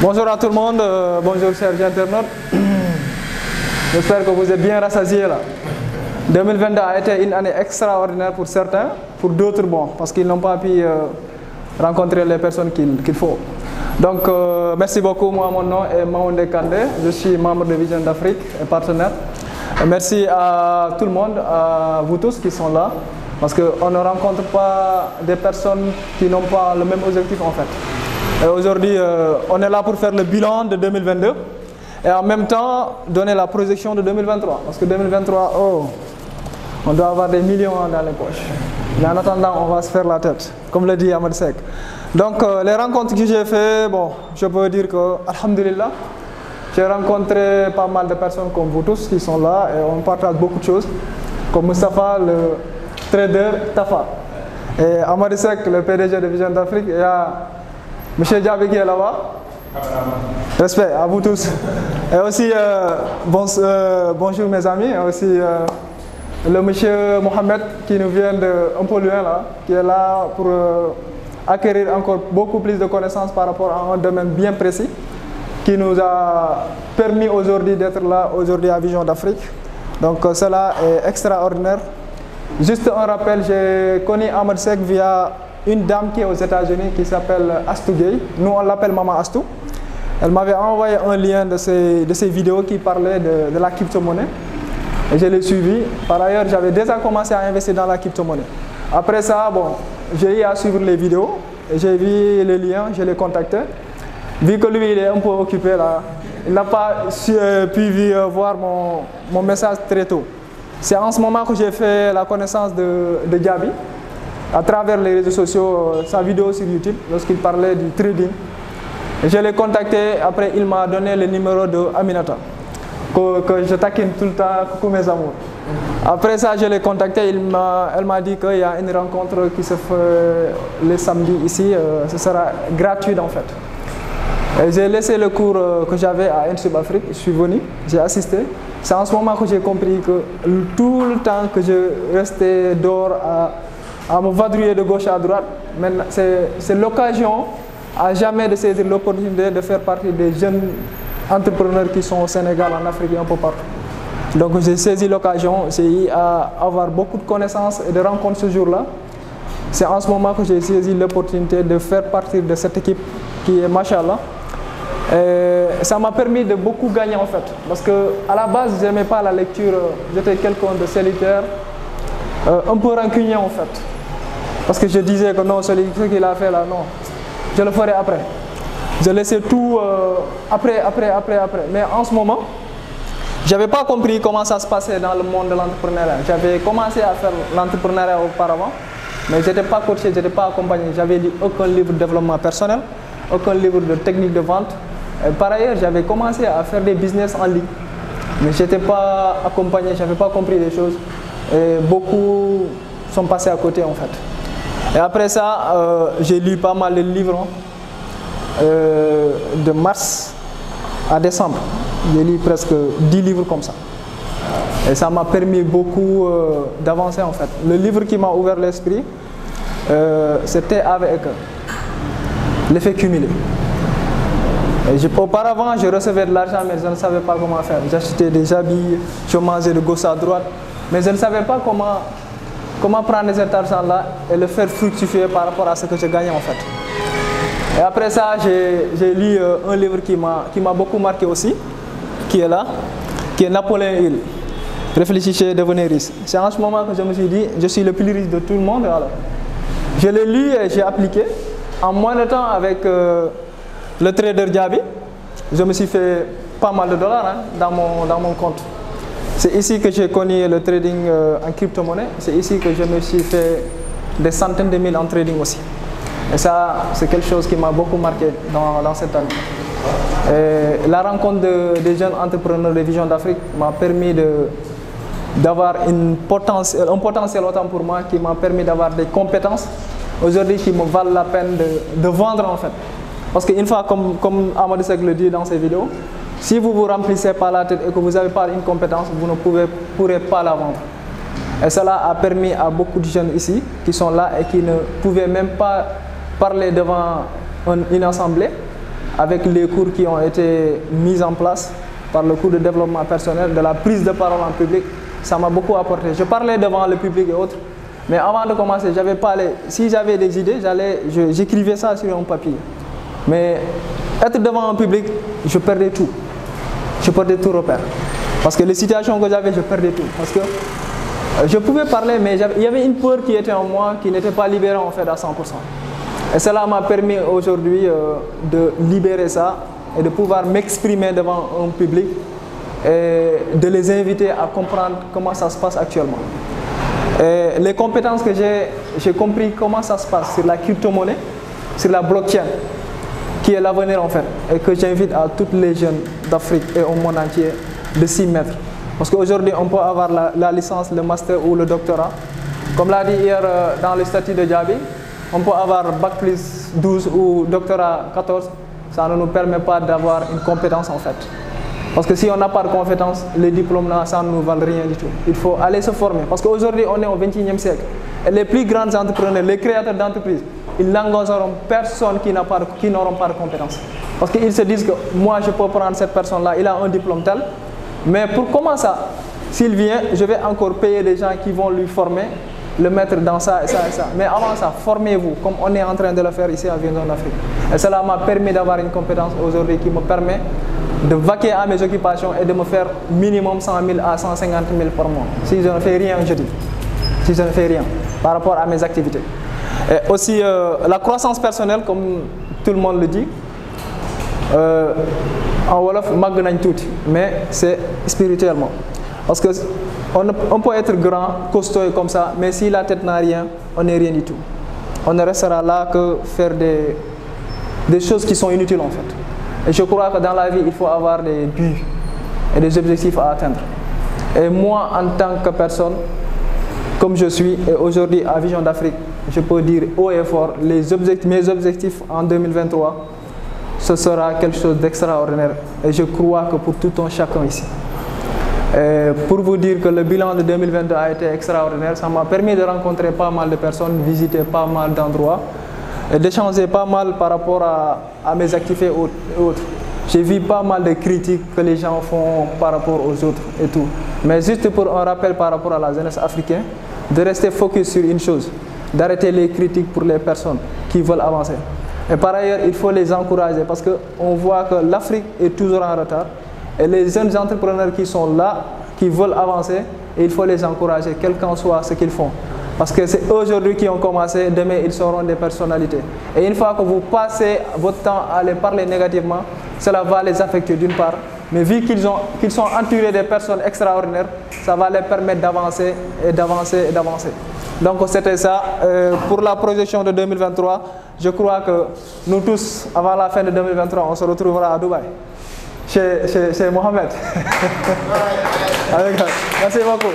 Bonjour à tout le monde, bonjour chers internautes. J'espère que vous êtes bien rassasiés là. 2022 a été une année extraordinaire pour certains, pour d'autres bon, parce qu'ils n'ont pas pu rencontrer les personnes qu'il faut. Donc merci beaucoup, moi mon nom est Maoundé Kandé, je suis membre de Vision d'Afrique et partenaire. Et merci à tout le monde, à vous tous qui sont là, parce qu'on ne rencontre pas des personnes qui n'ont pas le même objectif en fait. Et aujourd'hui, on est là pour faire le bilan de 2022 et en même temps donner la projection de 2023. Parce que 2023, oh, on doit avoir des millions dans les poches. Mais en attendant, on va se faire la tête, comme le dit Ahmed Seck. Donc les rencontres que j'ai faites, bon, je peux dire que, alhamdulillah, j'ai rencontré pas mal de personnes comme vous tous qui sont là et on partage beaucoup de choses. Comme Moustapha, le trader Tafa. Et Ahmed Seck, le PDG de Vision d'Afrique. Et Monsieur Diaby qui est là-bas. Respect à vous tous. Et aussi, bonjour mes amis. Et aussi le monsieur Mohamed qui nous vient de un peu loin là, qui est là pour acquérir encore beaucoup plus de connaissances par rapport à un domaine bien précis, qui nous a permis aujourd'hui d'être là aujourd'hui à Vision d'Afrique. Donc cela est extraordinaire. Juste un rappel, j'ai connu Ahmed Seck via une dame qui est aux États-Unis qui s'appelle Astou Gueye. Nous on l'appelle Maman Astou. Elle m'avait envoyé un lien de ces vidéos qui parlaient de la crypto-monnaie. Et je l'ai suivi. Par ailleurs, j'avais déjà commencé à investir dans la crypto-monnaie. Après ça, bon, j'ai eu à suivre les vidéos. J'ai vu les liens, je l'ai contacté. Vu que lui, il est un peu occupé là, il n'a pas pu voir mon message très tôt. C'est en ce moment que j'ai fait la connaissance de Diaby, à travers les réseaux sociaux, sa vidéo sur YouTube, lorsqu'il parlait du trading. Et je l'ai contacté, après il m'a donné le numéro de Aminata, que je taquine tout le temps, coucou mes amours. Après ça, je l'ai contacté, elle m'a dit qu'il y a une rencontre qui se fait le samedi ici, ce sera gratuit en fait. J'ai laissé le cours que j'avais à NSUB Afrique, je suis venu, j'ai assisté. C'est en ce moment que j'ai compris que tout le temps que je restais dehors à me vadrouiller de gauche à droite, c'est l'occasion à jamais de saisir l'opportunité de faire partie des jeunes entrepreneurs qui sont au Sénégal, en Afrique et un peu partout. Donc j'ai saisi l'occasion, j'ai eu à avoir beaucoup de connaissances et de rencontres ce jour-là. C'est en ce moment que j'ai saisi l'opportunité de faire partie de cette équipe qui est Machallah. Et ça m'a permis de beaucoup gagner en fait, parce qu'à la base, je n'aimais pas la lecture, j'étais quelqu'un de solitaire, un peu rancunier en fait. Parce que je disais que non, ce qu'il a fait là, non, je le ferai après. Je laissais tout après. Mais en ce moment, je n'avais pas compris comment ça se passait dans le monde de l'entrepreneuriat. J'avais commencé à faire l'entrepreneuriat auparavant, mais je n'étais pas coaché, je n'étais pas accompagné. J'avais lu aucun livre de développement personnel, aucun livre de technique de vente. Et par ailleurs, j'avais commencé à faire des business en ligne. Mais je n'étais pas accompagné, je n'avais pas compris les choses. Et beaucoup sont passés à côté en fait. Et après ça, j'ai lu pas mal de livres de mars à décembre. J'ai lu presque 10 livres comme ça. Et ça m'a permis beaucoup d'avancer en fait. Le livre qui m'a ouvert l'esprit, c'était avec l'effet cumulé. Auparavant, je recevais de l'argent, mais je ne savais pas comment faire. J'achetais des habits, je mangeais de gauche à droite, mais je ne savais pas comment prendre cet argent-là et le faire fructifier par rapport à ce que je gagnais en fait. Et après ça, j'ai lu un livre qui m'a beaucoup marqué aussi, qui est là, qui est Napoléon Hill. Réfléchissez, devenez riche. C'est en ce moment que je me suis dit, je suis le plus riche de tout le monde. Alors. Je l'ai lu et j'ai appliqué. En moins de temps avec le trader Diaby, je me suis fait pas mal de dollars dans mon compte. C'est ici que j'ai connu le trading en crypto-monnaie. C'est ici que je me suis fait des centaines de mille en trading aussi. Et ça, c'est quelque chose qui m'a beaucoup marqué dans cette année. Et la rencontre des jeunes entrepreneurs de Vision d'Afrique m'a permis d'avoir un potentiel autant pour moi, qui m'a permis d'avoir des compétences aujourd'hui qui me valent la peine de vendre en fait. Parce qu'une fois, comme Ahmed Seck le dit dans ses vidéos, si vous ne vous remplissez pas la tête et que vous n'avez pas une compétence, vous ne pourrez pas la vendre. Et cela a permis à beaucoup de jeunes ici qui sont là et qui ne pouvaient même pas parler devant une assemblée avec les cours qui ont été mis en place par le cours de développement personnel, de la prise de parole en public, ça m'a beaucoup apporté. Je parlais devant le public et autres, mais avant de commencer, j'avais parlé. Si j'avais des idées, j'écrivais ça sur un papier. Mais être devant un public, je perdais tout. Je perdais tout repère. Parce que les situations que j'avais, je perdais tout. Parce que je pouvais parler, mais il y avait une peur qui était en moi, qui n'était pas libérée en fait à 100%. Et cela m'a permis aujourd'hui de libérer ça et de pouvoir m'exprimer devant un public et de les inviter à comprendre comment ça se passe actuellement. Et les compétences que j'ai compris comment ça se passe sur la crypto-monnaie, sur la blockchain, qui est l'avenir en fait, et que j'invite à tous les jeunes d'Afrique et au monde entier de s'y mettre. Parce qu'aujourd'hui, on peut avoir la licence, le master ou le doctorat. Comme l'a dit hier dans le statut de Djabi, on peut avoir bac plus 12 ou doctorat 14. Ça ne nous permet pas d'avoir une compétence en fait. Parce que si on n'a pas de compétence, les diplômes là, ça ne nous valent rien du tout. Il faut aller se former. Parce qu'aujourd'hui, on est au XXIe siècle. Et les plus grands entrepreneurs, les créateurs d'entreprises, ils n'engageront personne qui n'auront pas de compétence. Parce qu'ils se disent que moi, je peux prendre cette personne-là, il a un diplôme tel. Mais pour comment ça, s'il vient, je vais encore payer des gens qui vont lui former, le mettre dans ça et ça et ça. Mais avant ça, formez-vous, comme on est en train de le faire ici à Vision d'Afrique. Et cela m'a permis d'avoir une compétence aujourd'hui qui me permet de vaquer à mes occupations et de me faire minimum 100 000 à 150 000 par mois. Si je ne fais rien, je dis. Si je ne fais rien par rapport à mes activités. Et aussi la croissance personnelle, comme tout le monde le dit. En Wolof, mag nañ tuuti, mais c'est spirituellement. Parce qu'on peut être grand, costaud et comme ça, mais si la tête n'a rien, on n'est rien du tout. On ne restera là que faire des choses qui sont inutiles en fait. Et je crois que dans la vie, il faut avoir des buts et des objectifs à atteindre. Et moi, en tant que personne, comme je suis, et aujourd'hui à Vision d'Afrique, je peux dire haut et fort, mes objectifs en 2023, ce sera quelque chose d'extraordinaire. Et je crois que pour tout un chacun ici. Et pour vous dire que le bilan de 2022 a été extraordinaire, ça m'a permis de rencontrer pas mal de personnes, visiter pas mal d'endroits et d'échanger pas mal par rapport à mes activités et autres. J'ai vu pas mal de critiques que les gens font par rapport aux autres et tout. Mais juste pour un rappel par rapport à la jeunesse africaine, de rester focus sur une chose, d'arrêter les critiques pour les personnes qui veulent avancer. Et par ailleurs, il faut les encourager parce qu'on voit que l'Afrique est toujours en retard. Et les jeunes entrepreneurs qui sont là, qui veulent avancer, et il faut les encourager, quel qu'en soit ce qu'ils font. Parce que c'est aujourd'hui qu'ils ont commencé, demain ils seront des personnalités. Et une fois que vous passez votre temps à les parler négativement, cela va les affecter d'une part. Mais vu qu'ils sont entourés de personnes extraordinaires, ça va les permettre d'avancer et d'avancer et d'avancer. Donc c'était ça. Pour la projection de 2023, je crois que nous tous, avant la fin de 2023, on se retrouvera à Dubaï. Chez Mohamed. Merci beaucoup.